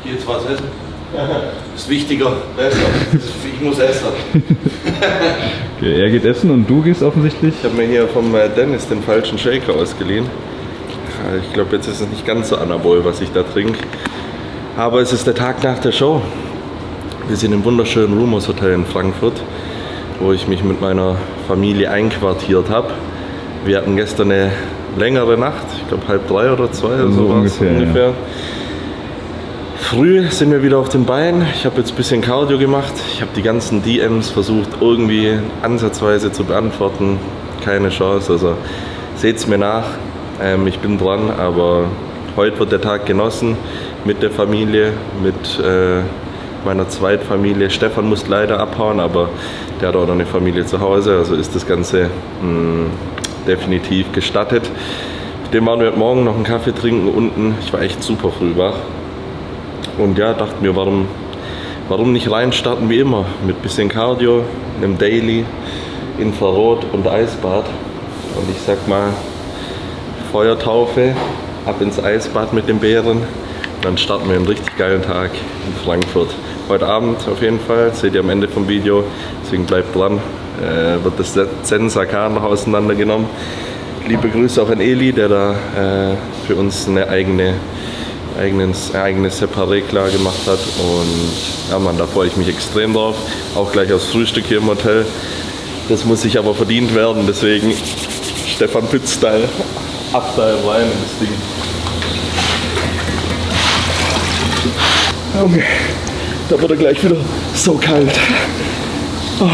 Jetzt was essen. Ist wichtiger, besser. Ich muss essen. Okay, er geht essen und du gehst offensichtlich? Ich habe mir hier vom Dennis den falschen Shaker ausgeliehen. Ich glaube, jetzt ist es nicht ganz so anabol, was ich da trinke. Aber es ist der Tag nach der Show. Wir sind im wunderschönen Rumors Hotel in Frankfurt, wo ich mich mit meiner Familie einquartiert habe. Wir hatten gestern eine längere Nacht, ich glaube 1:30 oder 2 oder so ungefähr. Ja. Früh sind wir wieder auf den Beinen. Ich habe jetzt ein bisschen Cardio gemacht. Ich habe die ganzen DMs versucht irgendwie ansatzweise zu beantworten. Keine Chance, also seht es mir nach. Ich bin dran, aber heute wird der Tag genossen mit der Familie, mit meiner Zweitfamilie. Stefan muss leider abhauen, aber der hat auch noch eine Familie zu Hause, also ist das Ganze definitiv gestattet. Mit dem waren wir heute Morgen noch einen Kaffee trinken unten. Ich war echt super früh wach. Und ja, dachte mir, warum nicht reinstarten wie immer? Mit bisschen Cardio, einem Daily, Infrarot und Eisbad. Und ich sag mal, Feuertaufe, ab ins Eisbad mit den Bären. Dann starten wir einen richtig geilen Tag in Frankfurt. Heute Abend auf jeden Fall, seht ihr am Ende vom Video, deswegen bleibt dran, wird das Zen-Sakar noch auseinandergenommen. Liebe Grüße auch an Eli, der da für uns eine eigene Separé klar gemacht hat. Und ja Mann, da freue ich mich extrem drauf. Auch gleich aufs Frühstück hier im Hotel. Das muss sich aber verdient werden, deswegen Stefan Pütz-Style, Abteil rein in das Ding. Junge, da wird er gleich wieder so kalt. Oh.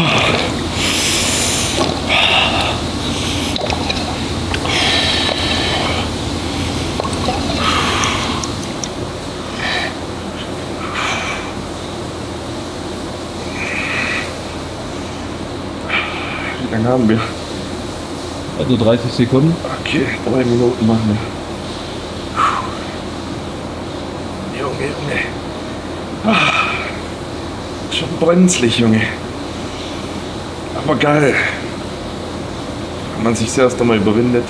Wie lange haben wir? Also 30 Sekunden. Okay, 3 Minuten machen wir. Junge. Schon brenzlig, Junge. Aber geil. Wenn man sich erst einmal überwindet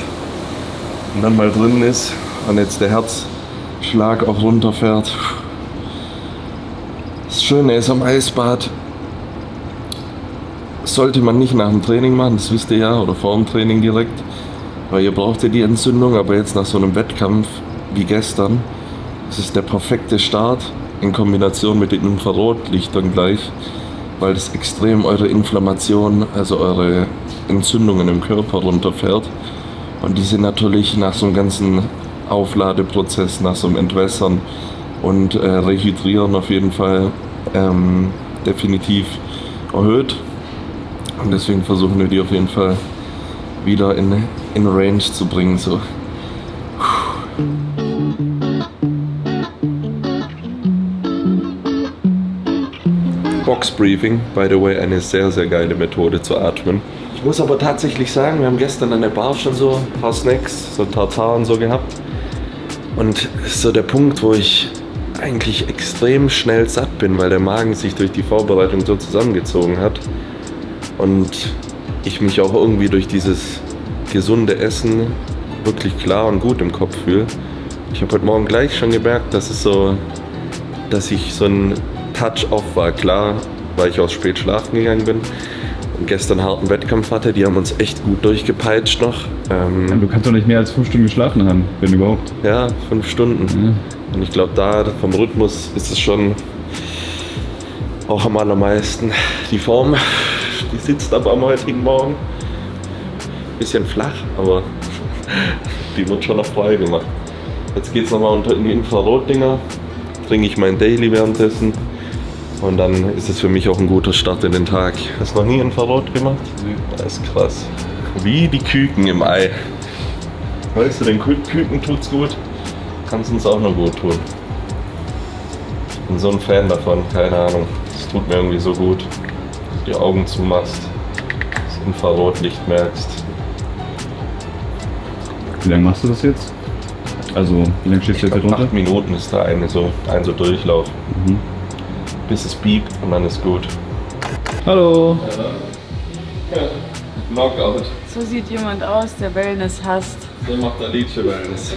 und dann mal drin ist und jetzt der Herzschlag auch runterfährt. Das Schöne ist am Eisbad, sollte man nicht nach dem Training machen, das wisst ihr ja, oder vor dem Training direkt, weil ihr braucht ja die Entzündung, aber jetzt nach so einem Wettkampf wie gestern, das ist der perfekte Start in Kombination mit den Infrarotlichtern gleich, weil das extrem eure Inflammation, also eure Entzündungen im Körper runterfährt. Und die sind natürlich nach so einem ganzen Aufladeprozess, nach so einem Entwässern und Rehydrieren auf jeden Fall definitiv erhöht. Und deswegen versuchen wir die auf jeden Fall wieder in Range zu bringen. So. Box Breathing, by the way, eine sehr, sehr geile Methode zu atmen. Ich muss aber tatsächlich sagen, wir haben gestern an der Bar schon so ein paar Snacks, so Tartar und so gehabt. Und so der Punkt, wo ich eigentlich extrem schnell satt bin, weil der Magen sich durch die Vorbereitung so zusammengezogen hat. Und ich mich auch irgendwie durch dieses gesunde Essen wirklich klar und gut im Kopf fühle. Ich habe heute Morgen gleich schon gemerkt, dass ich so ein Touch-Off war. Klar, weil ich auch spät schlafen gegangen bin und gestern einen harten Wettkampf hatte. Die haben uns echt gut durchgepeitscht noch. Du kannst doch nicht mehr als 5 Stunden geschlafen haben, wenn überhaupt. Ja, 5 Stunden. Ja. Und ich glaube, da vom Rhythmus ist es schon auch am allermeisten. Die Form, die sitzt aber am heutigen Morgen. Bisschen flach, aber die wird schon noch frei gemacht. Jetzt geht es nochmal unter in die Infrarotdinger. Trinke ich mein Daily währenddessen. Und dann ist es für mich auch ein guter Start in den Tag. Hast du noch nie Infrarot gemacht? Nee. Das ist krass. Wie die Küken im Ei. Weißt du, den Küken tut's gut, kann's uns auch noch gut tun. Ich bin so ein Fan davon, keine Ahnung. Es tut mir irgendwie so gut. Die Augen zumachst, das Infrarotlicht merkst. Wie lange machst du das jetzt? Also, wie lange stehst du jetzt hier drunter? 8 Minuten ist da ein so Durchlauf. Mhm. Bis es piept und dann ist gut. Hallo! Ja. Knockout. So sieht jemand aus, der Wellness hasst. Der macht Alice Wellness.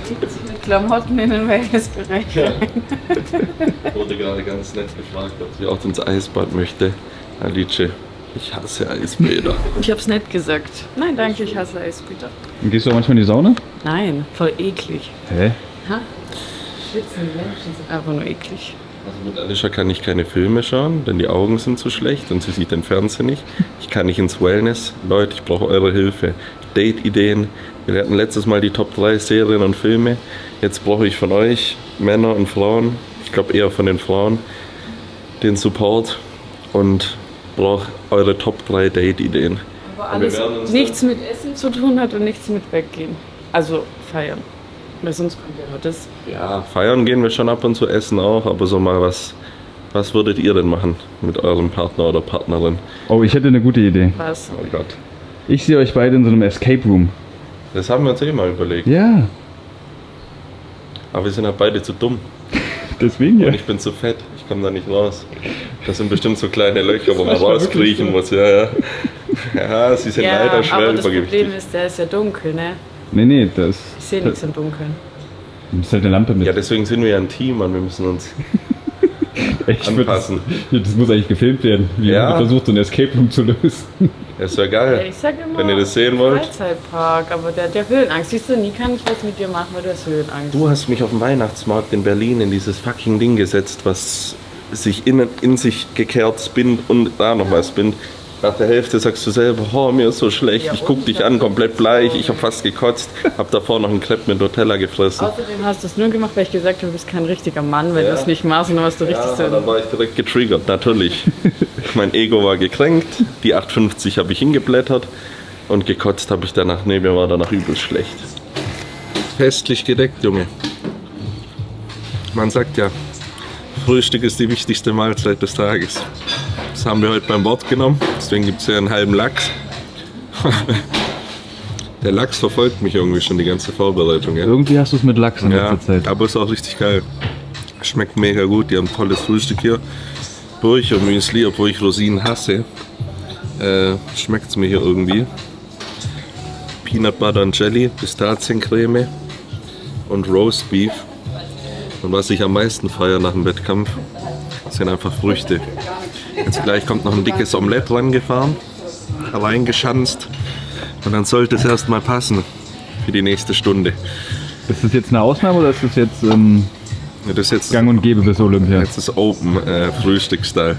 Mit Klamotten in den Wellnessbereich rein. Wurde gerade ganz nett gefragt, ob sie auch ins Eisbad möchte. Alice, ich hasse Eisbäder. Ich hab's nicht gesagt. Nein, danke, ich hasse Eisbäder. Und gehst du auch manchmal in die Sauna? Nein, voll eklig. Hä? Ha? Schwitzen, die Menschen sind einfach nur eklig. Also mit Alicia kann ich keine Filme schauen, denn die Augen sind zu schlecht und sie sieht den Fernseher nicht. Ich kann nicht ins Wellness. Leute, ich brauche eure Hilfe. Date-Ideen. Wir hatten letztes Mal die Top 3 Serien und Filme. Jetzt brauche ich von euch, Männer und Frauen, ich glaube eher von den Frauen, den Support und brauche eure Top 3 Date-Ideen. Aber alles nichts mit Essen zu tun hat und nichts mit Weggehen. Also feiern. Weil sonst kommt ja nur das. Ja, feiern gehen wir schon ab und zu, essen auch, aber so mal was würdet ihr denn machen mit eurem Partner oder Partnerin? Oh, ich hätte eine gute Idee. Was? Oh Gott. Ich sehe euch beide in so einem Escape Room. Das haben wir uns eh mal überlegt. Ja, Aber wir sind halt beide zu dumm. deswegen ja. Und ich bin zu fett. Ich komme da nicht raus. Das sind bestimmt so kleine Löcher, wo man Das war rauskriechen wirklich muss. Ja. Ja, sie sind leider schwer aber das übergewichtig. Problem ist, der ist ja dunkel, ne? Nee, das Ich sehe nichts im Dunkeln. ist halt eine Lampe mit. Ja, deswegen sind wir ja ein Team und wir müssen uns Echt, anpassen. das muss eigentlich gefilmt werden, wie Ja. man versucht, so ein Escape Room zu lösen. Das wäre Ja, geil. ich sag immer, Wenn ihr das sehen wollt. Freizeitpark, aber der Höhenangst. Siehst du, nie kann ich was mit dir machen, weil du hast Höhenangst. Du hast mich auf dem Weihnachtsmarkt in Berlin in dieses fucking Ding gesetzt, was sich in sich gekehrt spinnt und da noch mal spinnt. Nach der Hälfte sagst du selber, oh, mir ist so schlecht, Ja, ich guck und? dich an, komplett bleich, ich hab fast gekotzt, hab davor noch einen Crepe mit Nutella gefressen. Außerdem hast du es nur gemacht, weil ich gesagt habe, du bist kein richtiger Mann, wenn Ja. du es nicht machst und dann warst du richtig Ja, dann so. war ich direkt getriggert, natürlich. Mein Ego war gekränkt, die 8,50 habe ich hingeblättert und gekotzt habe ich danach. Nee, mir war danach übelst schlecht. Festlich gedeckt, Junge. Man sagt ja, Frühstück ist die wichtigste Mahlzeit des Tages. Das haben wir heute beim Wort genommen, deswegen gibt es hier einen halben Lachs. Der Lachs verfolgt mich irgendwie schon die ganze Vorbereitung. Ja? Irgendwie hast du es mit Lachs in Ja, letzter Zeit. aber ist auch richtig geil. Schmeckt mega gut, die haben ein tolles Frühstück hier. Burch und Müsli, obwohl ich Rosinen hasse, schmeckt es mir hier irgendwie. Peanut Butter und Jelly, Pistaziencreme und Roast Beef. Und was ich am meisten feiere nach dem Wettkampf, sind einfach Früchte. Jetzt gleich kommt noch ein dickes Omelett rangefahren, reingeschanzt. Und dann sollte es erstmal passen für die nächste Stunde. Ist das jetzt eine Ausnahme oder ist das jetzt Ja, das ist jetzt Gang und Gäbe bis Olympia? Jetzt ist Open Frühstücksstyle.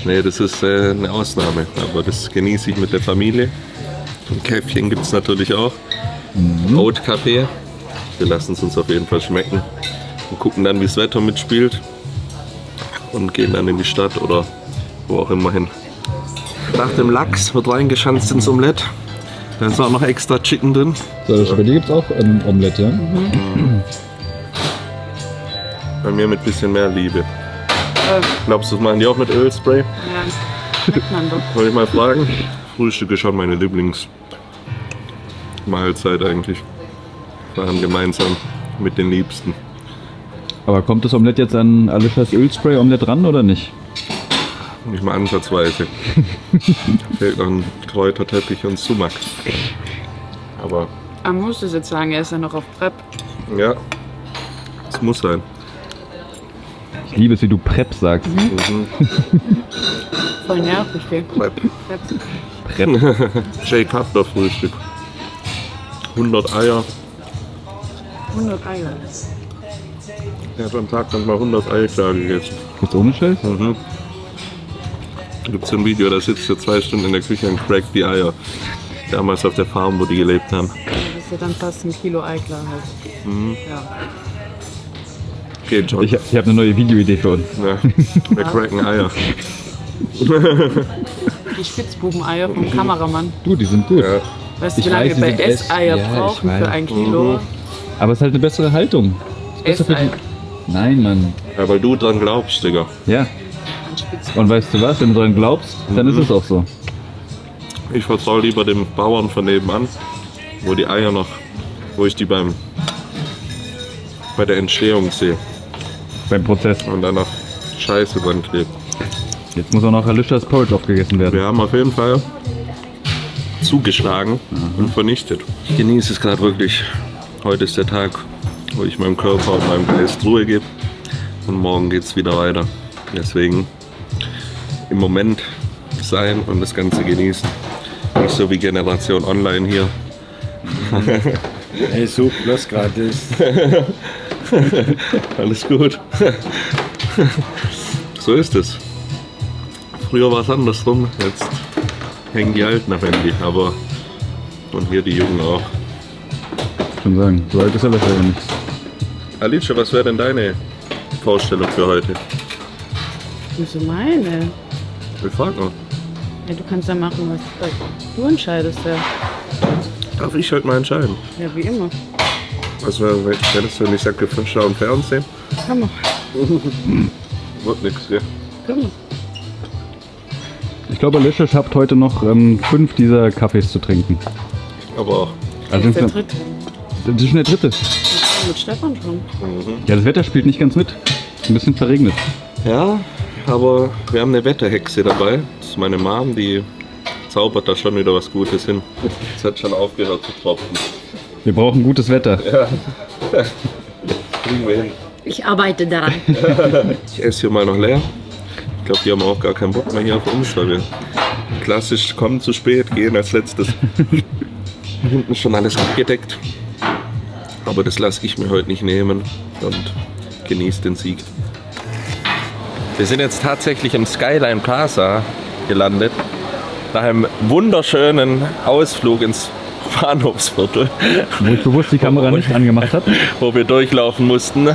Nee, das ist eine Ausnahme, aber das genieße ich mit der Familie. Ein Käffchen gibt es natürlich auch. Oat Kaffee. Wir lassen es uns auf jeden Fall schmecken. Und gucken dann, wie das Wetter mitspielt. Und gehen dann in die Stadt oder wo auch immer hin. Nach dem Lachs wird reingeschanzt ins Omelett. Da ist auch noch extra Chicken drin. So, bei dir gibt es auch Omelette, ja? Bei mir mit bisschen mehr Liebe. Glaubst du, das machen die auch mit Ölspray? Ja, schmeckt man doch. Soll ich mal fragen? Frühstück ist schon meine Lieblingsmahlzeit eigentlich. Wir haben gemeinsam mit den Liebsten. Aber kommt das Omelett jetzt an Alishas Ölspray-Omelett ran oder nicht? Nicht mal ansatzweise. Da fehlt noch ein Kräuterteppich und Sumak. Aber Man muss es jetzt sagen, er ist ja noch auf Prep. ja, es muss sein. Ich liebe es, wie du Prep sagst. Voll nervig, gell? Prep. Prep. Jake Cutler Frühstück. 100 Eier. 100 Eier. Er hat am Tag dann mal 100 Eier klar gegessen. Jetzt ohne Scheiß? Gibt es ein Video, da sitzt er 2 Stunden in der Küche und crackt die Eier. Damals auf der Farm, wo die gelebt haben. Das ist ja dann fast ein Kilo Eiklar halt. Ja. Geht schon. Ich habe eine neue Videoidee für uns. Ja, wir cracken Eier. Die Spitzbubeneier vom Kameramann. Du, die sind gut. Ja. Weißt du, Ich wie lange weiß, die wir sind Esseier ja, ich brauchen weiß. für 1 Kilo? Aber es ist halt eine bessere Haltung. Ist besser für Esseier. die... Nein, Mann. Ja, weil du dran glaubst, Digga. Ja. Und weißt du was? Wenn du dran glaubst, dann ist es auch so. Ich vertraue lieber dem Bauern von nebenan, wo die Eier noch, wo ich die bei der Entstehung sehe Beim Prozess. und dann noch Scheiße dran klebt. Jetzt muss auch noch Alishas Porridge aufgegessen werden. Wir haben auf jeden Fall zugeschlagen und vernichtet. Ich genieße es gerade wirklich. Heute ist der Tag, wo ich meinem Körper und meinem Geist Ruhe gebe. Und morgen geht es wieder weiter. Deswegen im Moment sein und das Ganze genießen. Nicht so wie Generation Online hier. Hey, such bloß gratis. Alles gut. So ist es. Früher war es andersrum. Jetzt hängen die Alten auf Handy. Aber und hier die Jungen auch. Schon sagen, so alt ist er besser ja nicht. Alicia, was wäre denn deine Vorstellung für heute? Wieso meine? Ich frag mal. Ja, du kannst ja machen, was du entscheidest, ja. Darf ich heute mal entscheiden? Ja, wie immer. Was wäre, hättest du nicht gesagt, wir schauen Fernsehen? Kann man. Wird nix, ja. Kann man. Ich glaube, Alicia schafft heute noch 5 dieser Kaffees zu trinken. Aber auch. Also Das ist der insgesamt- dritte. das ist schon der dritte. Mit Stefan schon. Ja, das Wetter spielt nicht ganz mit. Ein bisschen verregnet. Ja, aber wir haben eine Wetterhexe dabei. Das ist meine Mom, die zaubert da schon wieder was Gutes hin. Es hat schon aufgehört zu tropfen. Wir brauchen gutes Wetter. Kriegen wir hin. Ich arbeite daran. Ich esse hier mal noch leer. Ich glaube, die haben auch gar keinen Bock mehr hier auf uns, weil wir klassisch kommen zu spät, gehen als letztes. Hinten ist schon alles abgedeckt. Aber das lasse ich mir heute nicht nehmen und genieße den Sieg. Wir sind jetzt tatsächlich im Skyline Plaza gelandet. Nach einem wunderschönen Ausflug ins Bahnhofsviertel, Wo ich bewusst die Kamera nicht angemacht habe. wo wir durchlaufen mussten.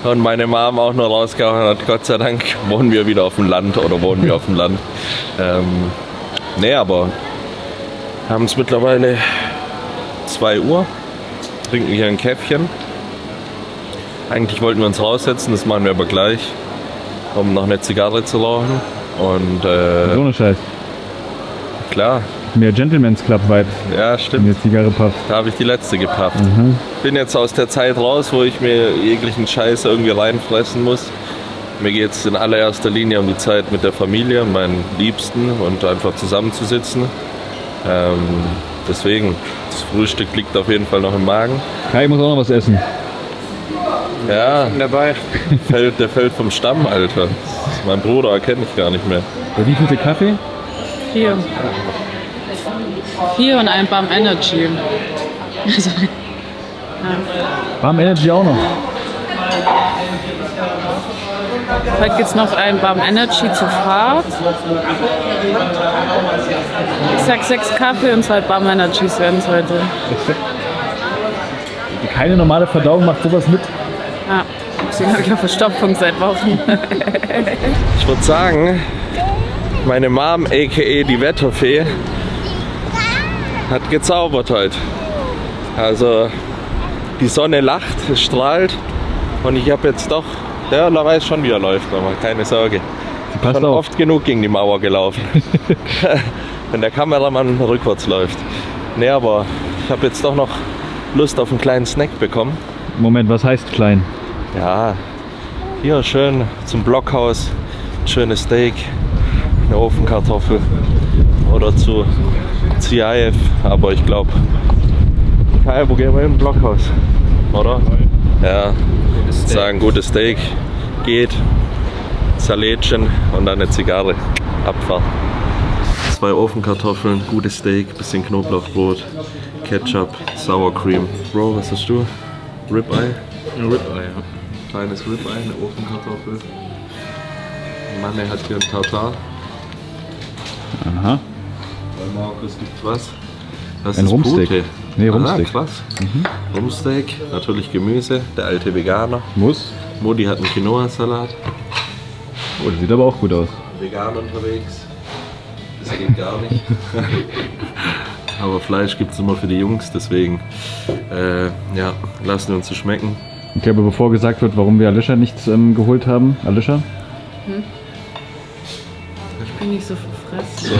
Und meine Mom auch nur rausgehauen hat, Gott sei Dank wohnen wir wieder auf dem Land oder wohnen wir auf dem Land. Nee, aber wir haben es mittlerweile 2 Uhr, trinken hier ein Käffchen. Eigentlich wollten wir uns raussetzen, das machen wir aber gleich, um noch eine Zigarre zu rauchen. Und So eine Scheiß. klar, Mehr Gentleman's Club Vibe, ja wenn stimmt, die Zigarre pafft. da habe ich die letzte gepafft. Bin jetzt aus der Zeit raus, wo ich mir jeglichen Scheiß irgendwie reinfressen muss. Mir geht es in allererster Linie um die Zeit mit der Familie, meinen Liebsten und einfach zusammenzusitzen. Deswegen, das Frühstück liegt auf jeden Fall noch im Magen. Kai muss auch noch was essen. Ja, Dabei. der fällt vom Stamm, Alter. Das ist mein Bruder, erkenne ich gar nicht mehr. Bei wie viel Kaffee? 4. 4 und ein Bam Energy. Also, Warm Energy auch noch. heute gibt es noch ein Bam Energy zur Fahrt. Ich sag 6 Kaffee und 2 Bam Energies werden es heute. Keine normale Verdauung macht sowas mit. Ja, deswegen habe ich auch Verstopfung seit Wochen. Ich würde sagen, meine Mom, a.k.a. die Wetterfee, hat gezaubert heute. Also die Sonne lacht, es strahlt und ich habe jetzt doch, der weiß schon, wie er läuft, aber keine Sorge. Sie passt Schon auf. oft genug gegen die Mauer gelaufen. Wenn der Kameramann rückwärts läuft. Nee, aber ich habe jetzt doch noch Lust auf einen kleinen Snack bekommen. Moment, was heißt klein? Ja, hier schön zum Blockhaus, ein schönes Steak, eine Ofenkartoffel oder zu Ziaev, aber ich glaube, Kai, wo gehen wir hin? Blockhaus, oder? Ja, ich sagen, gutes Steak geht, Salätchen und dann eine Zigarre, Abfahrt. 2 Ofenkartoffeln, gutes Steak, bisschen Knoblauchbrot, Ketchup, Sour Cream. Bro, was hast du? Ribeye? Ein Ribeye, ja. Kleines Ribeye, eine Ofenkartoffel. Manne hat hier ein Tartar. Aha. Bei Markus gibt's was? Das Ein ist Rumpsteak. Pute. Nee, Aha, Rumpsteak. krass. Rumpsteak, natürlich Gemüse, der alte Veganer. Muss. Modi hat einen Quinoa-Salat. Oh, das sieht aber auch gut aus. Vegan unterwegs. Das geht gar nicht. Aber Fleisch gibt es immer für die Jungs, deswegen ja, lassen wir uns das schmecken. Okay, aber bevor gesagt wird, warum wir Alicia nichts geholt haben. Alicia? Ich bin nicht so verfressen.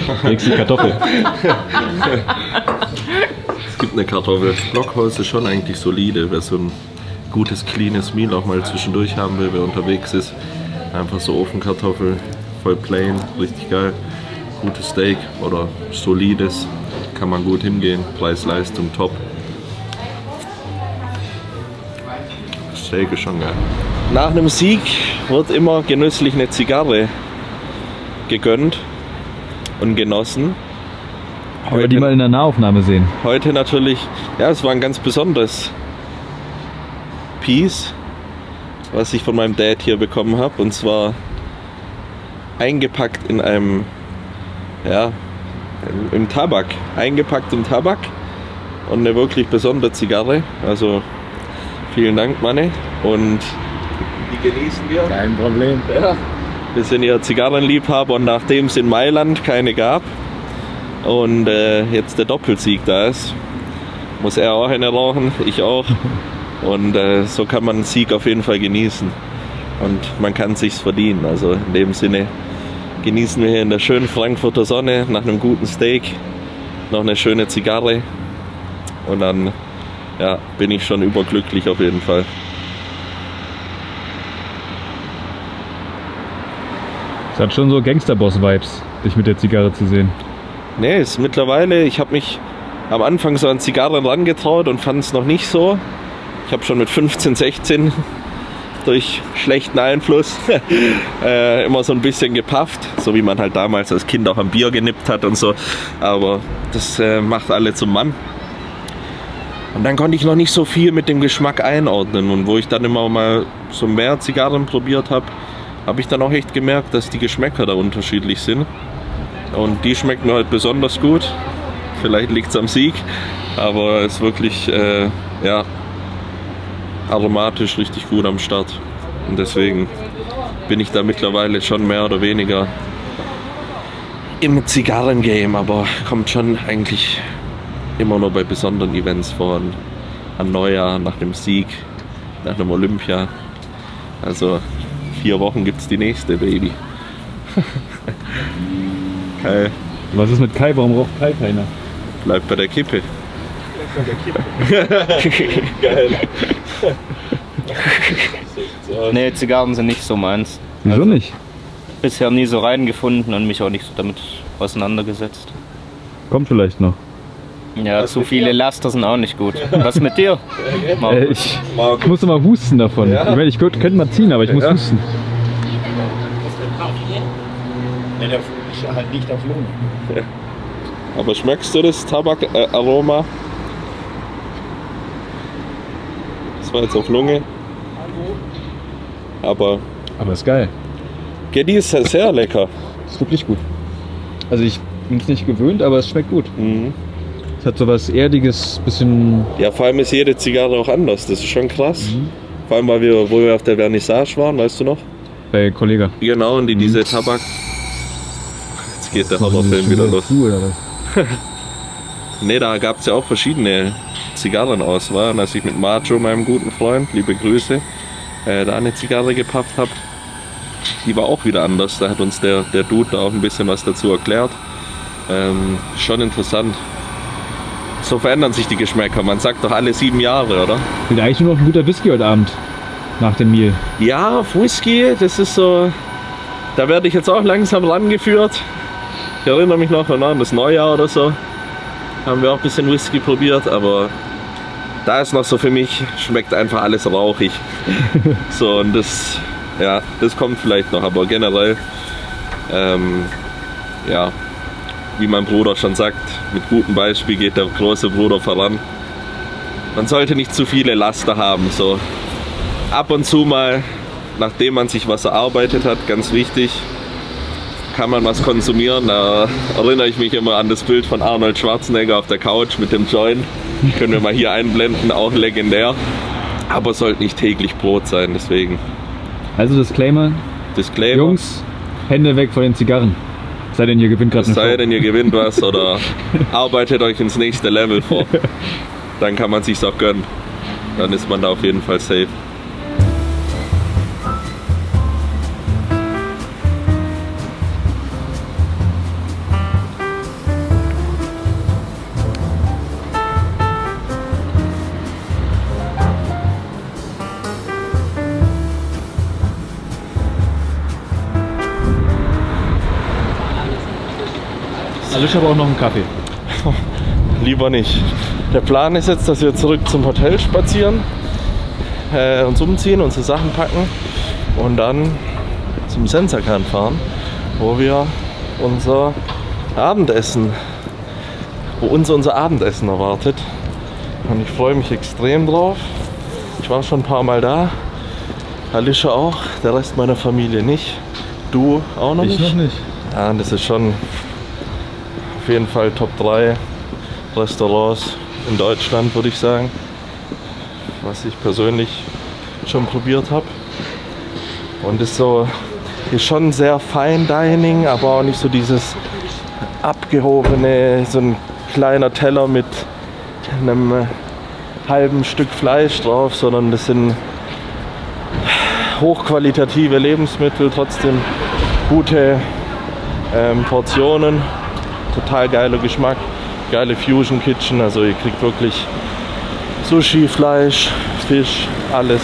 So, Kriegst die Kartoffel. es gibt eine Kartoffel. Blockhaus ist schon eigentlich solide, wer so ein gutes, cleanes Meal auch mal zwischendurch haben will, wer unterwegs ist. Einfach so Ofenkartoffel, voll plain, richtig geil. Gutes Steak oder solides, kann man gut hingehen. Preis-Leistung top. Steak ist schon geil. Nach einem Sieg wird immer genüsslich eine Zigarre gegönnt und genossen. Wollen wir die mal in der Nahaufnahme sehen? Heute natürlich, ja, es war ein ganz besonderes Piece, was ich von meinem Dad hier bekommen habe. Und zwar eingepackt in einem, ja, im Tabak. Eingepackt im Tabak und eine wirklich besondere Zigarre. Also vielen Dank, Manne. Und die genießen wir. Kein Problem. Ja. Wir sind ja Zigarrenliebhaber und nachdem es in Mailand keine gab und jetzt der Doppelsieg da ist, muss er auch eine rauchen, ich auch. Und so kann man einen Sieg auf jeden Fall genießen. Und man kann es sich verdienen. Also in dem Sinne genießen wir hier in der schönen Frankfurter Sonne nach einem guten Steak noch eine schöne Zigarre. Und dann ja, bin ich schon überglücklich auf jeden Fall. Es hat schon so Gangsterboss-Vibes, dich mit der Zigarre zu sehen. Nee, ist mittlerweile, ich habe mich am Anfang so an Zigarren rangetraut und fand es noch nicht so. Ich habe schon mit 15, 16 durch schlechten Einfluss immer so ein bisschen gepafft, so wie man halt damals als Kind auch am Bier genippt hat und so. Aber das macht alle zum Mann. Und dann konnte ich noch nicht so viel mit dem Geschmack einordnen. Und wo ich dann immer mal so mehr Zigarren probiert habe, habe ich dann auch echt gemerkt, dass die Geschmäcker da unterschiedlich sind. Und die schmeckt mir halt besonders gut. Vielleicht liegt es am Sieg, aber es ist wirklich ja, aromatisch richtig gut am Start. Und deswegen bin ich da mittlerweile schon mehr oder weniger im Zigarrengame, aber kommt schon eigentlich immer nur bei besonderen Events vor. An Neujahr, nach dem Sieg, nach einem Olympia. Also 4 Wochen gibt es die nächste, Baby. Kai. Was ist mit Kai? Warum raucht Kai keiner? Bleibt bei der Kippe. Geil. Nee, Zigarren sind nicht so meins. Wieso nicht? Bisher nie so reingefunden und mich auch nicht so damit auseinandergesetzt. Kommt vielleicht noch. Ja, zu viele Laster sind auch nicht gut. Was mit dir? Ich musste mal husten davon. Ja. Ich meine, ich könnte mal ziehen, aber ich muss husten. Ja, der ist halt nicht auf Lunge. Aber schmeckst du das Tabakaroma? Das war jetzt auf Lunge. Aber ist geil. die ist sehr lecker. Ist wirklich gut. Also ich bin es nicht gewöhnt, aber es schmeckt gut. Mhm. Es hat so was Erdiges, bisschen... Ja, vor allem ist jede Zigarre auch anders. Das ist schon krass. Vor allem, wo wir auf der Vernissage waren, weißt du noch? Bei Kollega. Genau, und diese Tabak... Jetzt geht der Horrorfilm wieder los. Oder was? Ne, da gab es ja auch verschiedene Zigarrenauswahl. Und als ich mit Macho, meinem guten Freund, liebe Grüße, da eine Zigarre gepafft habe, die war auch wieder anders. Da hat uns der Dude da auch ein bisschen was dazu erklärt. Schon interessant. So verändern sich die Geschmäcker. Man sagt doch alle 7 Jahre, oder? Wird eigentlich nur noch ein guter Whisky heute Abend. Nach dem Meal. Ja, Whisky, das ist so... Da werde ich jetzt auch langsam rangeführt. Ich erinnere mich noch an das Neujahr oder so. Haben wir auch ein bisschen Whisky probiert, aber da ist noch so für mich, schmeckt einfach alles rauchig. So, und das, ja, das kommt vielleicht noch, aber generell, ja, wie mein Bruder schon sagt, mit gutem Beispiel geht der große Bruder voran. Man sollte nicht zu viele Laster haben, so ab und zu mal, nachdem man sich was erarbeitet hat, ganz wichtig, kann man was konsumieren. Da erinnere ich mich immer an das Bild von Arnold Schwarzenegger auf der Couch mit dem Joint. Können wir mal hier einblenden, auch legendär. Aber es sollte nicht täglich Brot sein, deswegen. Also Disclaimer. Jungs, Hände weg von den Zigarren. Es sei denn, ihr gewinnt gerade eine Show. Es sei denn, ihr gewinnt was oder arbeitet euch ins nächste Level vor. Dann kann man sich's auch gönnen. Dann ist man da auf jeden Fall safe. Also ich habe auch noch einen Kaffee. Lieber nicht. Der Plan ist jetzt, dass wir zurück zum Hotel spazieren. uns umziehen, unsere Sachen packen und dann zum Sensakan fahren, wo wir uns unser Abendessen erwartet. Und ich freue mich extrem drauf. Ich war schon ein paar Mal da. Alicia auch, der Rest meiner Familie nicht. Du auch noch nicht? Ich noch nicht. Ja, das ist schon auf jeden Fall Top 3 Restaurants in Deutschland, würde ich sagen. Was ich persönlich schon probiert habe. Und ist schon sehr Fine Dining, aber auch nicht so dieses abgehobene, so ein kleiner Teller mit einem halben Stück Fleisch drauf, sondern das sind hochqualitative Lebensmittel, trotzdem gute Portionen, total geiler Geschmack, geile Fusion Kitchen, also ihr kriegt wirklich Sushi, Fleisch, Fisch, alles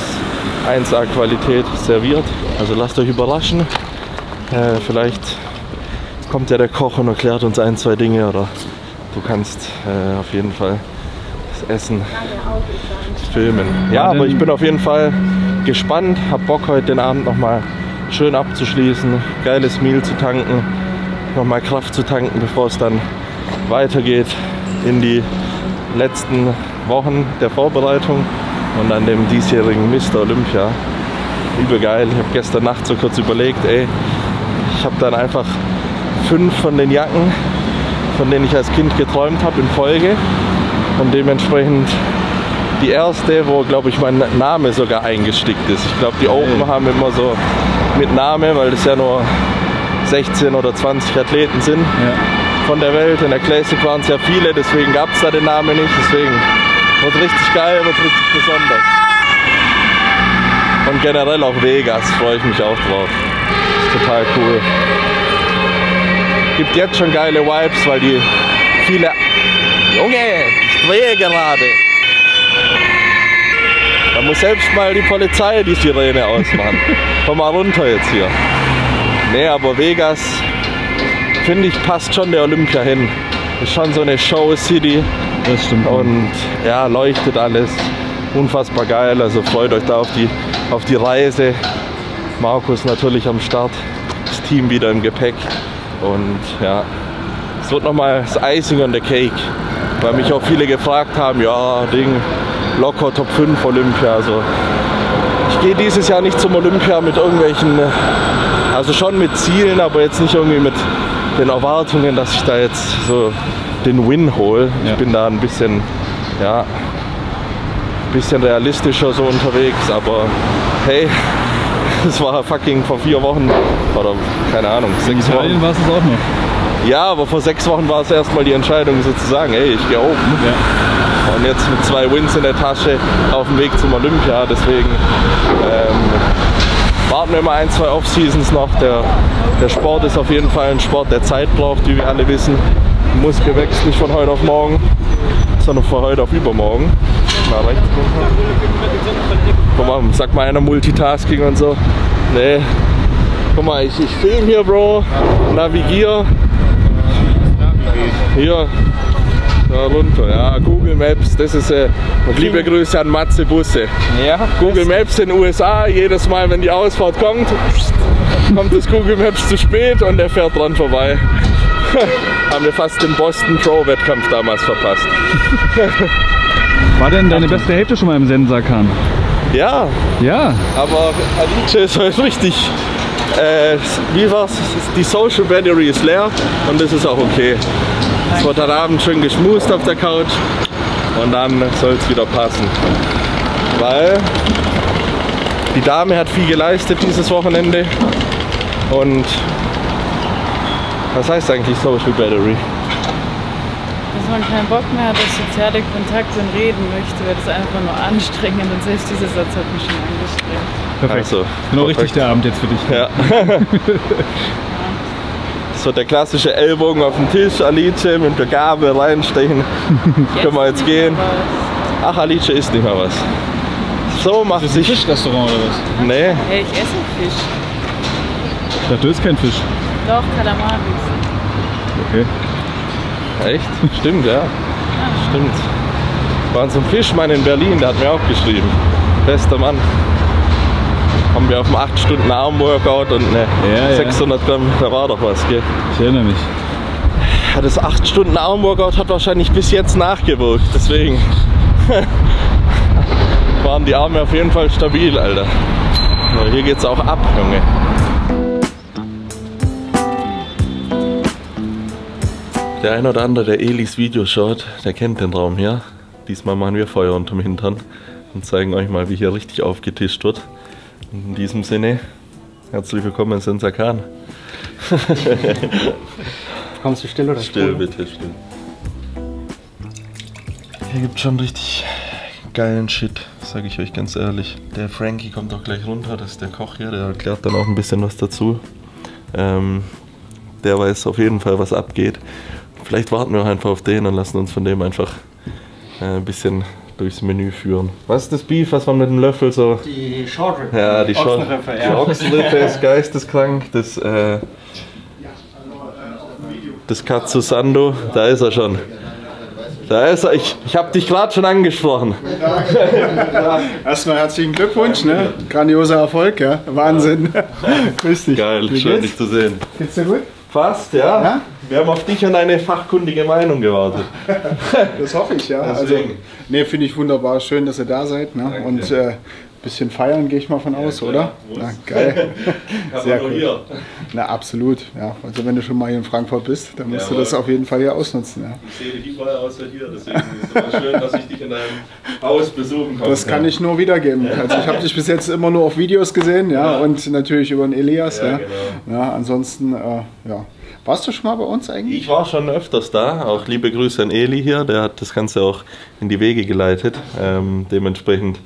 1A Qualität serviert. Also lasst euch überraschen. Vielleicht kommt ja der Koch und erklärt uns 1, 2 Dinge oder du kannst auf jeden Fall das Essen filmen. Ja, aber ich bin auf jeden Fall gespannt, hab Bock heute den Abend nochmal schön abzuschließen, geiles Meal zu tanken, nochmal Kraft zu tanken, bevor es dann weitergeht in die letzten Wochen der Vorbereitung und an dem diesjährigen Mr. Olympia. Übel geil. Ich habe gestern Nacht so kurz überlegt, ich habe dann einfach 5 von den Jacken, von denen ich als Kind geträumt habe, in Folge. Und dementsprechend die erste, wo, glaube ich, mein Name sogar eingestickt ist. Ich glaube, die Open haben immer so mit Name, weil das ja nur 16 oder 20 Athleten sind von der Welt. In der Classic waren es ja viele, deswegen gab es da den Namen nicht. Deswegen wird richtig geil, wird richtig besonders. Und generell auch Vegas, freue ich mich auch drauf. Ist total cool. Gibt jetzt schon geile Vibes, weil die viele... Junge, ich drehe gerade. Da muss selbst mal die Polizei die Sirene ausmachen. Komm mal runter jetzt hier. Nee, aber Vegas, finde ich, passt schon der Olympia hin. Ist schon so eine Show-City. Das stimmt. Und ja, leuchtet alles. Unfassbar geil. Also freut euch da auf die Reise. Markus natürlich am Start. Das Team wieder im Gepäck. Und ja, es wird nochmal das Icing on the Cake. Weil mich auch viele gefragt haben, ja, locker Top 5 Olympia. Also ich gehe dieses Jahr nicht zum Olympia mit irgendwelchen, also schon mit Zielen, aber jetzt nicht irgendwie mit den Erwartungen, dass ich da jetzt so den Win hole. Ich bin da ein bisschen realistischer so unterwegs, aber hey, das war fucking vor 4 Wochen oder keine Ahnung, 6 Wochen. Italien war es auch noch. Ja, aber vor 6 Wochen war es erstmal die Entscheidung sozusagen, hey, ich gehe oben. Ja. Und jetzt mit 2 Wins in der Tasche auf dem Weg zum Olympia, deswegen warten wir mal 1, 2 Off-Seasons noch. Der Sport ist auf jeden Fall ein Sport, der Zeit braucht, wie wir alle wissen. Muskel wächst nicht von heute auf morgen, sondern von heute auf übermorgen. Mal rechts runter. Guck mal, sag mal einer Multitasking und so. Nee. Guck mal, ich film hier, Bro, navigiere. Hier, da runter, ja, Google Maps, das ist, und liebe Grüße an Matze Busse. Ja, Google Maps in den USA, jedes Mal, wenn die Ausfahrt kommt das Google Maps zu spät und der fährt dran vorbei. Haben wir fast den Boston Pro Wettkampf damals verpasst. War denn deine beste Hälfte schon mal im Sensakan? Ja. Ja. Aber Alice ist heute richtig, wie war's? Die Social Battery ist leer und das ist auch okay. Es wird heute Abend schön geschmust auf der Couch und dann soll es wieder passen. Weil die Dame hat viel geleistet dieses Wochenende und was heißt eigentlich Social Battery? Dass man keinen Bock mehr hat auf soziale Kontakte und reden möchte, weil das einfach nur anstrengend und selbst dieser Satz hat mich schon angestrengt. Perfekt. Also, genau perfekt. Richtig der Abend jetzt für dich. Ja. Das wird der klassische Ellbogen auf den Tisch, Alice mit der Gabel reinstechen. Können wir jetzt gehen. Ach, Alice isst nicht mehr was. So macht sich. Ist das ein Fischrestaurant oder was? Nee. Ja, ich esse Fisch. Ich dachte, du isst kein Fisch. Doch, Kalamaris. Okay. Echt? Stimmt, ja. Stimmt. War so ein Fischmann in Berlin, der hat mir auch geschrieben. Bester Mann. Haben wir auf dem 8-Stunden-Arm-Workout und ne, 600 Gramm, da war doch was, gell? Ich erinnere mich. Ja, das 8-Stunden-Arm-Workout hat wahrscheinlich bis jetzt nachgewirkt, deswegen waren die Arme auf jeden Fall stabil, Alter. So, hier geht's auch ab, Junge. Der ein oder andere, der Elis Video schaut, der kennt den Raum hier. Diesmal machen wir Feuer unterm Hintern und zeigen euch mal, wie hier richtig aufgetischt wird. Und in diesem Sinne, herzlich willkommen in Sensakan. Kommst du still oder still? Bitte, still. Hier gibt es schon richtig geilen Shit, sage ich euch ganz ehrlich. Der Frankie kommt auch gleich runter, das ist der Koch hier, der erklärt dann auch ein bisschen was dazu. Der weiß auf jeden Fall, was abgeht. Vielleicht warten wir auch einfach auf den und lassen uns von dem einfach ein bisschen durchs Menü führen. Was ist das Beef, was man mit dem Löffel so... Die Short Rib. Ja, die Ochsenrippe, Die Ochsenrippe ist geisteskrank. Das Katsu Sando, da ist er schon. Da ist er. Ich habe dich gerade schon angesprochen. Erstmal herzlichen Glückwunsch, ne? Grandioser Erfolg, ja? Wahnsinn. Grüß dich. Geil, schön dich zu sehen. Geht's dir gut? Fast, ja. Ja? Wir haben auf dich und eine fachkundige Meinung gewartet. Das hoffe ich, ja. Also, ne, finde ich wunderbar. Schön, dass ihr da seid. Ne? Und ein bisschen feiern gehe ich mal von aus, oder? Na, geil. Sehr cool. Hier. Na, absolut. Ja. Also wenn du schon mal hier in Frankfurt bist, dann musst du das auf jeden Fall hier ausnutzen. Ja. Ich sehe dich vorher aus wie hier, deswegen ist es immer schön, dass ich dich in deinem Haus besuchen kann. Das kann ich nur wiedergeben. Also ich habe dich bis jetzt immer nur auf Videos gesehen, ja, und natürlich über den Elias. Ja, genau. Ja, ansonsten, ja. Warst du schon mal bei uns eigentlich? Ich war schon öfters da, auch liebe Grüße an Eli hier, der hat das Ganze auch in die Wege geleitet. Dementsprechend,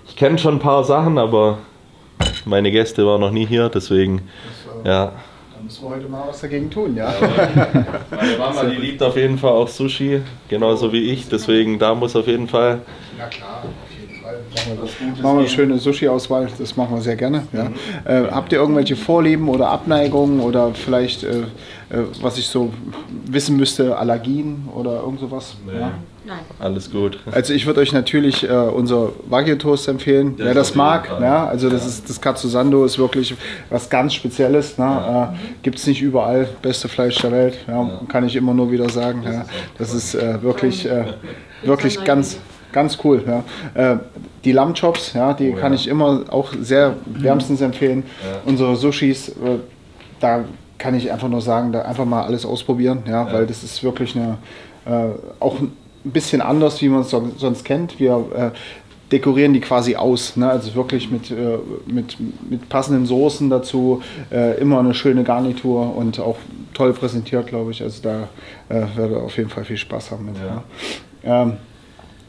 ich kenne schon ein paar Sachen, aber meine Gäste waren noch nie hier, deswegen, ja. Da müssen wir heute mal was dagegen tun, ja. Meine Mama, die liebt auf jeden Fall auch Sushi, genauso wie ich, deswegen da muss auf jeden Fall... Ja klar, auf jeden Fall. Machen wir eine schöne Sushi-Auswahl, das machen wir sehr gerne. Ja. Habt ihr irgendwelche Vorlieben oder Abneigungen oder vielleicht, was ich so wissen müsste, Allergien oder irgend sowas? Nee. Ja? Nein. Alles gut. Also ich würde euch natürlich unser Wagyu-Toast empfehlen, wer das mag. Ja, also das Katsu Sando ist wirklich was ganz Spezielles. Ne? Ja. Gibt es nicht überall, beste Fleisch der Welt. Ja, kann ich immer nur wieder sagen. Ja. Das ist wirklich ganz cool. Ja. Die Lammchops, ja, die kann ich immer auch sehr wärmstens empfehlen. Ja. Unsere Sushis, da kann ich einfach nur sagen, da einfach mal alles ausprobieren, ja, weil das ist wirklich auch ein bisschen anders, wie man es sonst kennt. Wir dekorieren die quasi aus, ne? Also wirklich mit passenden Soßen dazu, immer eine schöne Garnitur und auch toll präsentiert, glaube ich. Also da werde ich auf jeden Fall viel Spaß haben mit. Ja,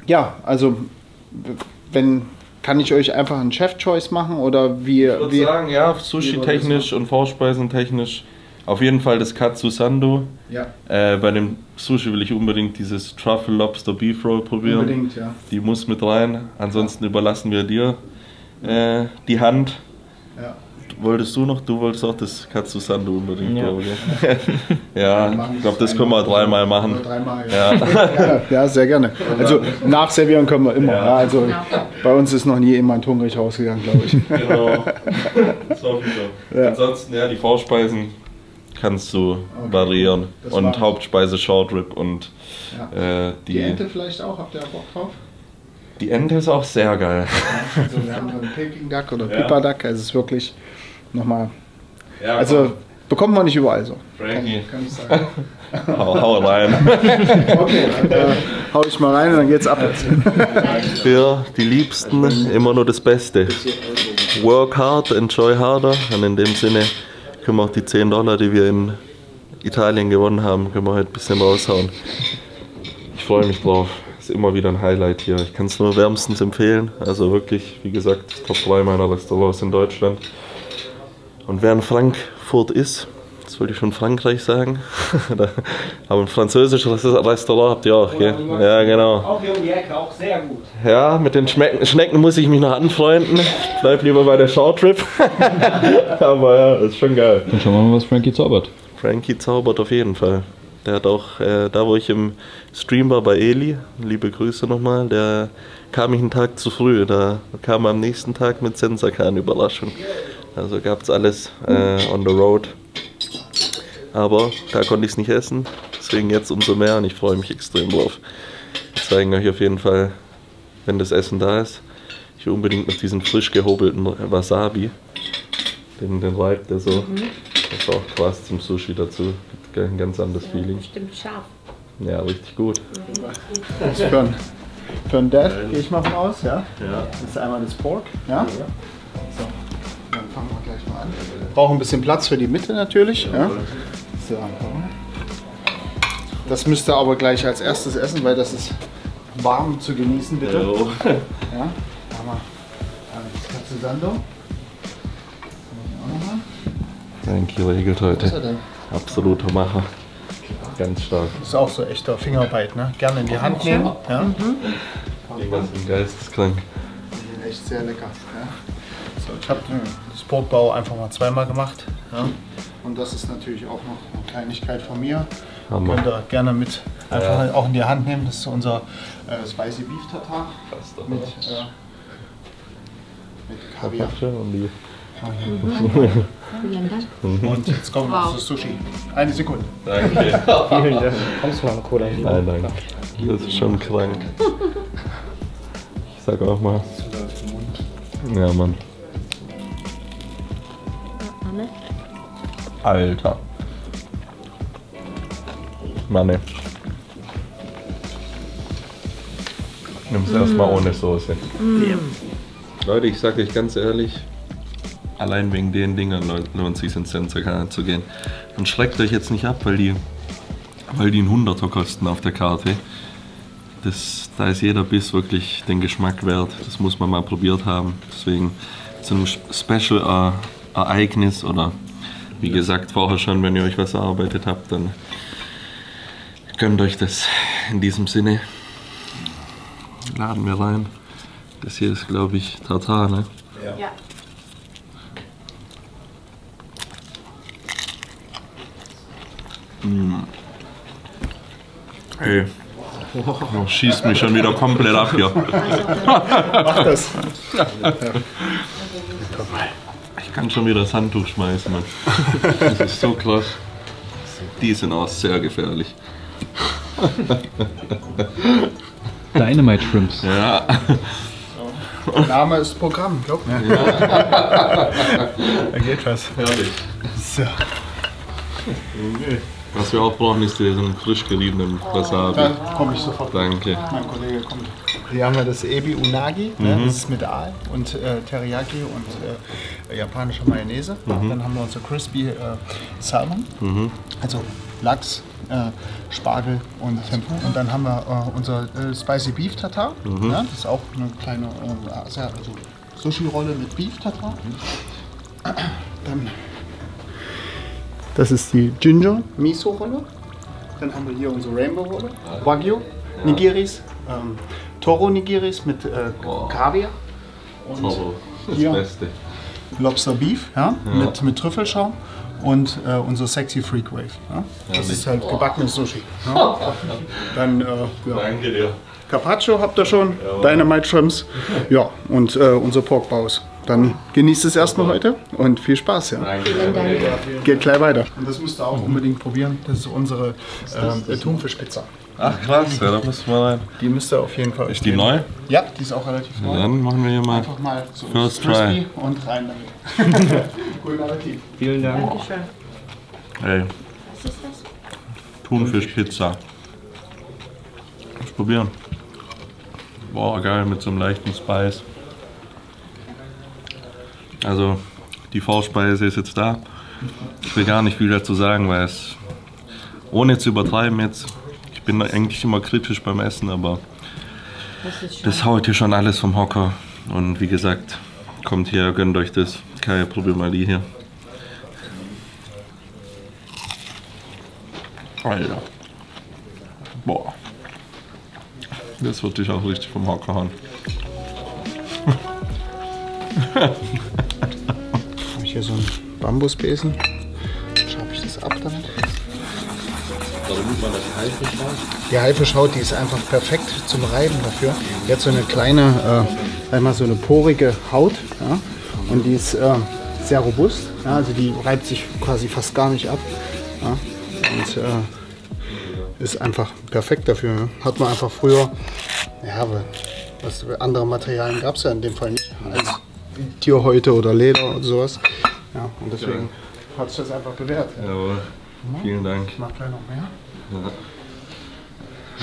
ja, also kann ich euch einfach einen Chef-Choice machen oder wie? Ich würde sagen, ja, Sushi-technisch und Vorspeisen-technisch auf jeden Fall das Katsu Sando. Ja. Bei dem Sushi will ich unbedingt dieses Truffle Lobster Beef Roll probieren. Unbedingt, ja. Die muss mit rein. Ansonsten überlassen wir dir die Hand. Ja. Wolltest du noch? Du wolltest auch das Katsu Sando unbedingt, ja. Glaube ich. Ja, ich glaube, das können wir dreimal machen. Dreimal, ja. Ja, sehr gerne. Also nachservieren können wir immer. Ja, also bei uns ist noch nie jemand hungrig rausgegangen, glaube ich. Genau. Das hoffe ich doch. Ja. Ansonsten, ja, die Vorspeisen kannst du variieren. Und Hauptspeise Short Rib und die Ente vielleicht auch, habt ihr Bock drauf? Die Ente ist auch sehr geil. Also wir haben einen Peking Duck oder Pippa Duck, also es ist wirklich nochmal, ja, also bekommt man nicht überall so. Frankie, kann ich sagen. hau rein. Okay, dann hau ich mal rein und dann geht's ab jetzt. Für die Liebsten immer nur das Beste. Work hard, enjoy harder. Und in dem Sinne können wir auch die $10, die wir in Italien gewonnen haben, können wir heute ein bisschen raushauen. Ich freue mich drauf. Ist immer wieder ein Highlight hier. Ich kann es nur wärmstens empfehlen. Also wirklich, wie gesagt, Top 3 meiner Restaurants in Deutschland. Und wer in Frankfurt ist, das wollte ich schon Frankreich sagen, aber ein französisches Restaurant habt ihr auch, gell? Ja, genau. Auch hier um die Ecke, auch sehr gut. Ja, mit den Schnecken muss ich mich noch anfreunden. Ich bleib lieber bei der Short Rib. Aber ja, ist schon geil. Dann schauen wir mal, was Frankie zaubert. Frankie zaubert auf jeden Fall. Der hat auch, da wo ich im Stream war bei Eli, liebe Grüße nochmal, der kam ich einen Tag zu früh. Da kam er am nächsten Tag mit Sensakan-Überraschung. Also gab es alles on the road. Aber da konnte ich es nicht essen, deswegen jetzt umso mehr und ich freue mich extrem drauf. Wir zeigen euch auf jeden Fall, wenn das Essen da ist. Ich will unbedingt noch diesen frisch gehobelten Wasabi. Den reibt der so. Das ist auch krass zum Sushi dazu. Gibt ein ganz anderes Feeling. Bestimmt scharf. Ja, richtig gut. Das für ein Dad gehe ich mal von aus, ja? Das ist einmal das Pork, ja? So, dann fangen wir gleich mal an. Brauchen ein bisschen Platz für die Mitte natürlich, ja? So, das müsst ihr aber gleich als erstes essen, weil das ist warm zu genießen, bitte. Ja? Haben wir das Katzesando. Ein Kilo regelt heute. Was ist er denn? Absoluter Macher. Ganz stark. Das ist auch so echter Fingerarbeit, ne? Gerne in die Hand nehmen. Ja? Irgendwas im Geisteskrank. Die sind echt sehr lecker. Ja? So, ich habe das Porkbau einfach mal zweimal gemacht. Ja? Und das ist natürlich auch noch eine Kleinigkeit von mir. Hammer. Könnt ihr gerne mit einfach auch in die Hand nehmen. Das ist unser Spicy Beef Tartar mit Kaviar. Und die Vielen Dank. Und jetzt kommen wir zu Sushi. Eine Sekunde. Danke. Vielen Dank. Kommst du mal eine Cola? Nein, nein. Das ist schon krank. Ich sag auch mal. Ja, Mann. Anne? Alter. Manne. Nimm's erstmal ohne Soße. Leute, ich sag euch ganz ehrlich, allein wegen den Dingen lohnt es sich ins Sensakan zu gehen. Und schreckt euch jetzt nicht ab, weil die einen 100er kosten auf der Karte. Da ist jeder Biss wirklich den Geschmack wert. Das muss man mal probiert haben. Deswegen zu einem Special-Ereignis oder wie gesagt vorher schon, wenn ihr euch was erarbeitet habt, dann gönnt euch das. In diesem Sinne laden wir rein. Das hier ist, glaube ich, Tartar, ne? Ja. Hey, schießt mich schon wieder komplett ab hier. Mach das. Ich kann schon wieder das Handtuch schmeißen, Mann. Das ist so krass. Die sind auch sehr gefährlich. Dynamite Shrimps. Ja. Name ist Programm, glaub mir. Ja. Da geht was. Herrlich. So. Was wir auch brauchen, ist diesen frisch geriebenen Wasabi. Da komme ich sofort. Danke. Mein Kollege kommt. Hier haben wir das Ebi Unagi, ne? Das ist mit Aal und Teriyaki und japanischer Mayonnaise. Dann haben wir unser Crispy Salmon, also Lachs, Spargel und Tempeh. Und dann haben wir unser Spicy Beef Tartar. Ja? Das ist auch eine kleine also Sushi-Rolle mit Beef Tartar. Dann das ist die Ginger Miso Rolle. Dann haben wir hier unsere Rainbow Rolle, Wagyu Nigiris, Toro Nigiris mit Kaviar und Toro, das hier Beste. Lobster Beef, ja, mit Trüffelschaum und unser Sexy Freak Wave. Ja. Das ist halt gebackenes Sushi. Ja. Dann ja. Danke dir. Carpaccio habt ihr schon, Dynamite Shrimps, ja, und unser Porkbaus. Dann genießt es erstmal heute und viel Spaß. Ja. Vielen Dank. Geht gleich weiter. Und das müsst ihr auch unbedingt probieren. Das ist unsere Thunfischpizza. Ach krass, ja, da muss man rein. Die müsst ihr auf jeden Fall. Ist die neu? Ja, die ist auch relativ neu. Dann machen wir hier mal Einfach mal so First crispy try. und rein damit. Guten Appetit. Vielen Dank. Dankeschön. Hey, Was ist das? Thunfischpizza. Muss probieren. Boah, geil, mit so einem leichten Spice. Also, die Vorspeise ist jetzt da. Ich will gar nicht viel dazu sagen, weil es, ohne zu übertreiben jetzt, ich bin eigentlich immer kritisch beim Essen, aber das haut hier schon alles vom Hocker. Und wie gesagt, kommt her, gönnt euch das. Keine Problemalie hier. Alter. Boah. Das wird dich auch richtig vom Hocker hauen. Habe ich hier so einen Bambusbesen. Schabe ich das ab damit. Die Haifischhaut, die ist einfach perfekt zum Reiben dafür. Die hat so eine kleine, einmal so eine porige Haut, ja? Und die ist sehr robust. Ja? Also die reibt sich quasi fast gar nicht ab. Ja? Und ist einfach perfekt dafür. Ja? Hat man einfach früher, ja, aber andere Materialien gab es ja in dem Fall nicht als Tierhäute oder Leder oder sowas. Ja, und deswegen hat sich das einfach bewährt. Ja. Jawohl. Vielen Dank. Ich mach gleich noch mehr. Ja.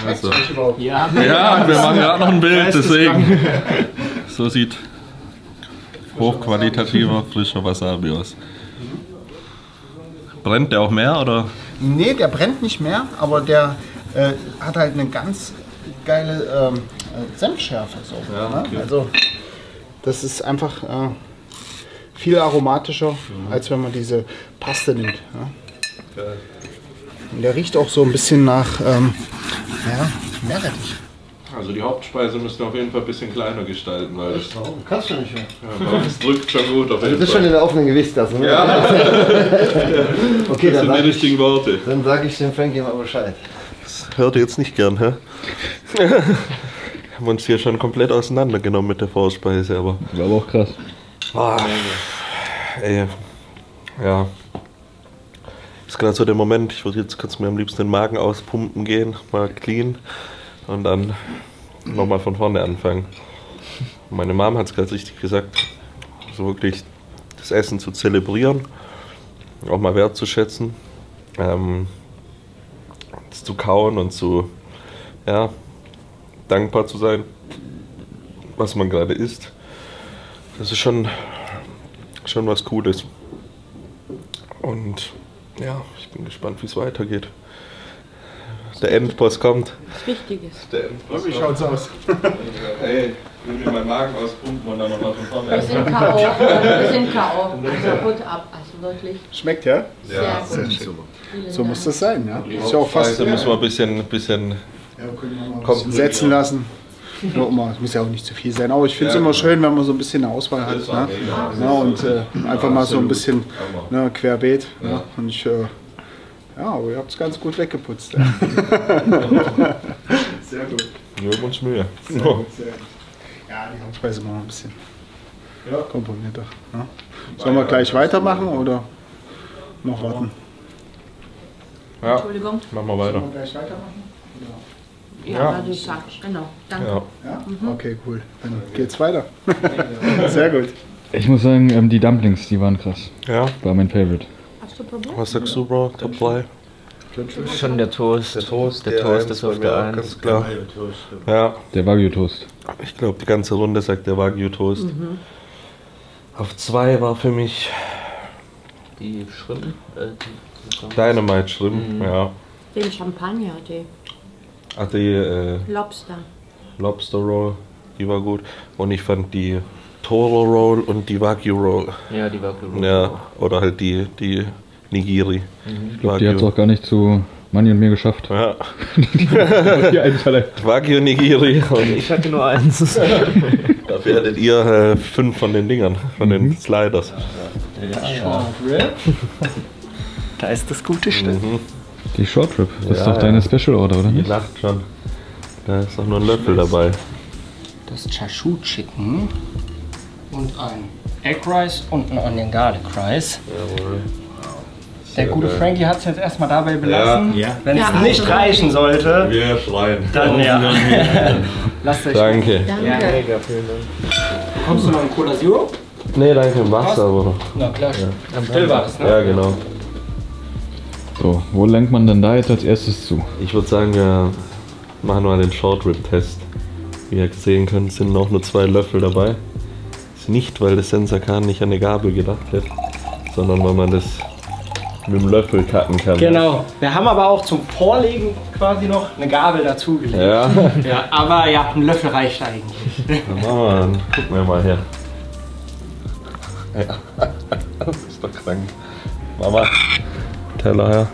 Schmeckt's Also. euch überhaupt? Ja, Ja, wir machen gerade noch ein Bild, deswegen. So sieht hochqualitativer, frischer Wasabi aus. Brennt der auch mehr, oder? Nee, der brennt nicht mehr, aber der hat halt eine ganz geile Senfschärfe. So, Ja, okay. ne? Also das ist einfach viel aromatischer, als wenn man diese Paste nimmt. Ja? Und der riecht auch so ein bisschen nach Meerrettich. Also die Hauptspeise müssten wir auf jeden Fall ein bisschen kleiner gestalten, weil das, Kannst du nicht mehr. ja, das drückt schon gut auf Du jeden bist schon Fall. in der offenen Gewichtsklasse, ne? Ja, Okay, das sind die richtigen Worte. dann sag ich dem Frankie mal Bescheid. Das hört ihr jetzt nicht gern, hä? Haben uns hier schon komplett auseinandergenommen mit der Vorspeise, aber... War aber auch krass. Ah, ey, ja. Ist gerade so der Moment, ich würde jetzt kurz mir am liebsten den Magen auspumpen gehen, mal clean und dann nochmal von vorne anfangen. Meine Mom hat es gerade richtig gesagt, so wirklich das Essen zu zelebrieren, auch mal wertzuschätzen, es zu kauen und zu, ja, dankbar zu sein, was man gerade isst. Das ist schon was Cooles. Und ja, ich bin gespannt, wie es weitergeht. Der Endboss kommt. Was Wichtiges. Der Endboss Wie schaut's aus? Hey, ich will mir meinen Magen auspumpen und dann nochmal von vorne. Wir sind K.O. Wir sind K.O. Also gut ab. Also wirklich Schmeckt ja? Ja, sehr gut. So Vielen muss Dank. das sein, ja? Ist ja auch fast Speise müssen wir ein bisschen ja, können wir mal ein Kommt bisschen setzen lassen. Nur immer, es muss ja auch nicht zu viel sein. Aber ich finde es immer schön, wenn man so ein bisschen eine Auswahl hat. Ne? Ja, und einfach mal so ein bisschen querbeet. Ja. Und ich, ja, aber ihr habt es ganz gut weggeputzt. Ja. Sehr gut. Wir geben uns Mühe. Sehr gut, sehr gut. Ja, die Hauptspeise machen wir ein bisschen komponierter. Ja. Sollen wir gleich weitermachen oder noch warten? Ja, Entschuldigung. machen wir weiter. Sollen wir gleich weitermachen? Ja, was ich sag. Genau. Danke. Ja. Ja? Okay, cool. Dann geht's weiter. Sehr gut. Ich muss sagen, die Dumplings, die waren krass. Ja, War mein Favorite. Hast du Probleme? was sagst du, Bro? Top 3? Schon der Toast. Der Toast ist auf der 1. Ganz klar. Ja, Der Wagyu-Toast. ich glaube, die ganze Runde sagt der Wagyu-Toast. Auf 2 war für mich Die Schrimp. Dynamite Shrimp. Ja. Den Champagner, die Ach, die Lobster. Lobster Roll, die war gut. Und ich fand die Toro Roll und die Wagyu Roll. Ja, die war gut. Ja, oder halt die Nigiri. Ich glaube, die hat es auch gar nicht zu Manni und mir geschafft. Ja, Die einen Teil. Wagyu Nigiri. Und Ich hatte nur eins. dafür hattet ihr 5 von den Dingern, von den Sliders. Da ist das gute Stück. Die Short Rib. Das ist Ja, doch deine ja. Special Order, oder Die nicht? lacht schon. Da ist auch nur ein Löffel dabei. Das Chashu Chicken und ein Egg Rice und ein Onion Garlic Rice. Jawohl. Der gute Frankie hat es jetzt erstmal dabei belassen. Ja. Wenn Ja, es nicht also- reichen sollte, Wir schreien. dann ja. Lasst euch. Danke. Danke. Ja. Kommst du noch in Cola Zero? Nee, danke, im Wasser, aber. Na klar. Still war das, ne? Ja, genau. So, wo lenkt man denn da jetzt als erstes zu? Ich würde sagen, wir machen mal den Short Rib Test. Wie ihr sehen könnt, sind auch nur 2 Löffel dabei. Ist nicht, weil das Sensakan nicht an eine Gabel gedacht hat, sondern weil man das mit dem Löffel cutten kann. Genau. Wir haben aber auch zum Vorlegen quasi noch eine Gabel dazugelegt. Ja, Ja, aber ja, ein Löffel reicht eigentlich. dann machen wir, dann gucken wir mal her. Ja, das ist doch krank. Mama, Teller her.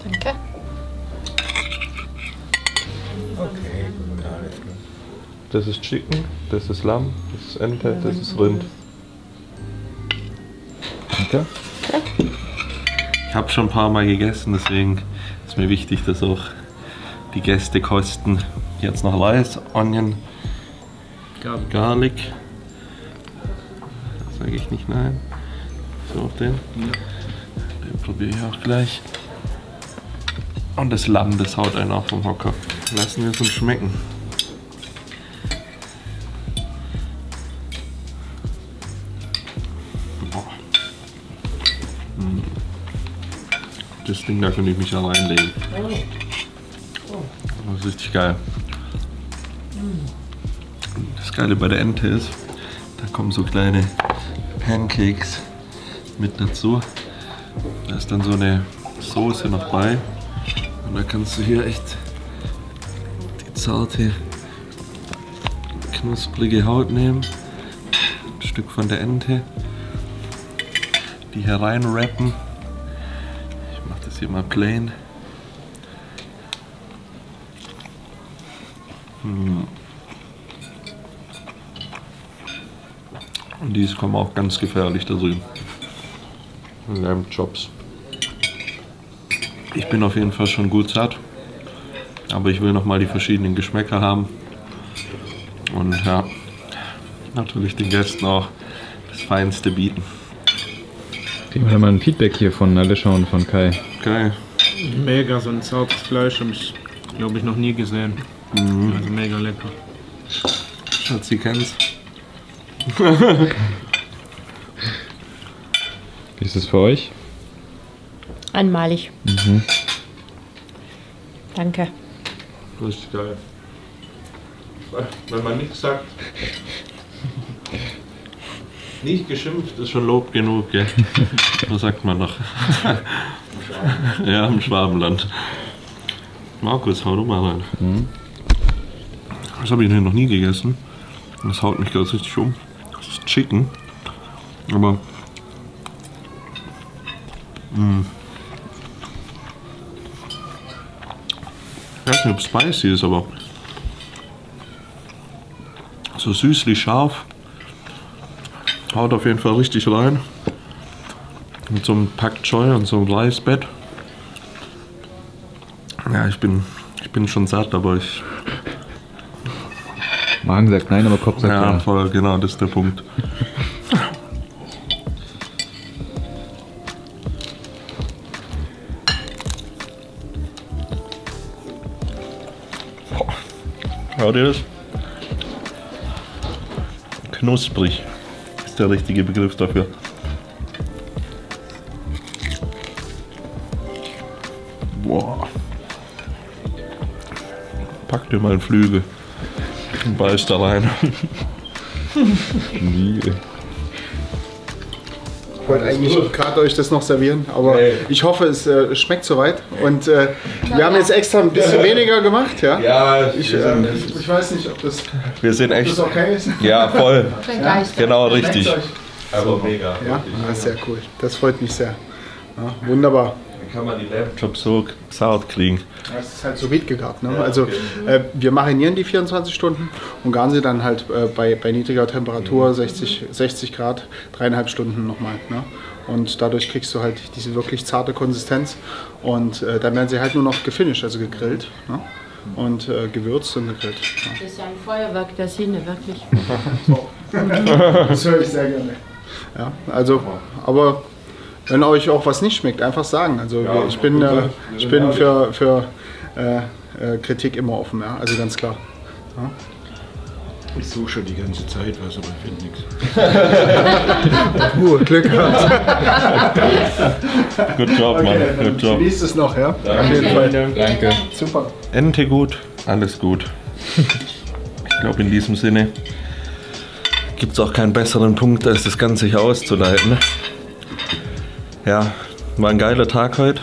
Danke. Das ist Chicken, das ist Lamm, das ist Ente, das ist Rind. Danke. Ich habe schon ein paar Mal gegessen, deswegen ist mir wichtig, dass auch die Gäste kosten. Jetzt noch Rice, Onion, Garlic. Da sage ich nicht nein. So, den. Den probiere ich auch gleich. Und das Lamm, das haut einen auch vom Hocker. Lassen wir es uns schmecken. Das Ding, da könnte ich mich ja reinlegen. Das ist richtig geil. Das Geile bei der Ente ist, da kommen so kleine Pancakes mit dazu. Da ist dann so eine Soße noch bei. Und da kannst du hier echt die zarte, knusprige Haut nehmen. Ein Stück von der Ente. Die hier reinwrappen. Ich mache das hier mal plain. Und die kommen auch ganz gefährlich da drüben. Lamb Chops. Ich bin auf jeden Fall schon gut satt. Aber ich will noch mal die verschiedenen Geschmäcker haben. Und ja, natürlich den Gästen auch das Feinste bieten. Kriegen wir mal ein Feedback hier von Alicia und von Kai. Geil. Mega, so ein zartes Fleisch habe ich, glaube ich, noch nie gesehen. Also mega lecker. Schatzi kennt's. Wie ist es für euch? Einmalig. Danke. Richtig geil. Wenn man nichts sagt, nicht geschimpft, ist schon Lob genug, gell? Was sagt man noch? Ja, im Schwabenland. Markus, hau du mal rein. Das habe ich noch nie gegessen. Das haut mich ganz richtig um. Das ist Chicken. Aber ich weiß nicht, ob es spicy ist, aber so süßlich scharf. Haut auf jeden Fall richtig rein. Mit so einem Pak Choi und so einem Reisbett. Ja, ich bin schon satt, aber ich... Magen sagt nein, aber Kopf sagt ja. Ja, voll, genau, das ist der Punkt. Hört ihr das? Knusprig ist der richtige Begriff dafür. Boah. Pack dir mal einen Flügel und beiß da rein. Ich wollte eigentlich gerade euch das noch servieren, aber ich hoffe, es schmeckt soweit. Und wir haben jetzt extra ein bisschen weniger gemacht. Ja, Ja, ich weiß nicht, ob das echt. okay ist. Ja, voll. Begeistert. Genau, richtig. Schmeckt's euch? Aber mega. Ja, sehr cool. Das freut mich sehr. Ja, wunderbar. Wie kann man die Lamb Chops so zart kriegen? Das ist halt so vide gegart. Ne? Also wir marinieren die 24 Stunden und garen sie dann halt bei niedriger Temperatur, 60 Grad, 3,5 Stunden nochmal. Ne? Und dadurch kriegst du halt diese wirklich zarte Konsistenz. Und dann werden sie halt nur noch gefinished, also gegrillt. Ne? Und gewürzt und gegrillt. Ja. Das ist ein Feuerwerk der Sinne, wirklich. Das höre ich sehr gerne. Ja, also, aber wenn euch auch was nicht schmeckt, einfach sagen. Also ich bin für Kritik immer offen, ja? Also ganz klar. Ja? Ich suche schon die ganze Zeit was, aber ich finde nichts. Glück gehabt. Good job, Mann. Good job. Genießt es noch, ja? Auf jeden Fall. Danke. Super. Ente gut, alles gut. Ich glaube, in diesem Sinne gibt es auch keinen besseren Punkt, als das Ganze hier auszuleiten. Ja, war ein geiler Tag heute.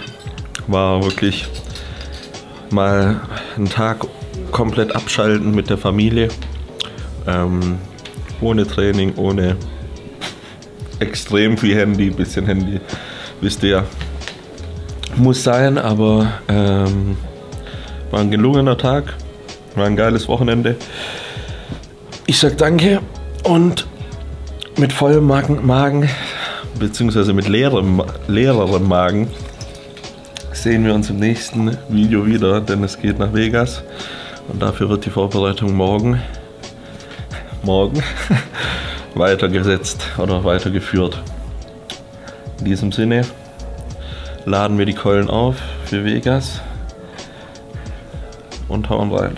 War wirklich mal ein Tag komplett abschalten mit der Familie. Ohne Training, ohne extrem viel Handy, bisschen Handy, wisst ihr ja. Muss sein, aber war ein gelungener Tag, war ein geiles Wochenende. Ich sag danke und mit vollem Magen beziehungsweise mit leererem Magen sehen wir uns im nächsten Video wieder, denn es geht nach Vegas und dafür wird die Vorbereitung morgen weitergesetzt oder weitergeführt. In diesem Sinne laden wir die Keulen auf für Vegas und hauen rein.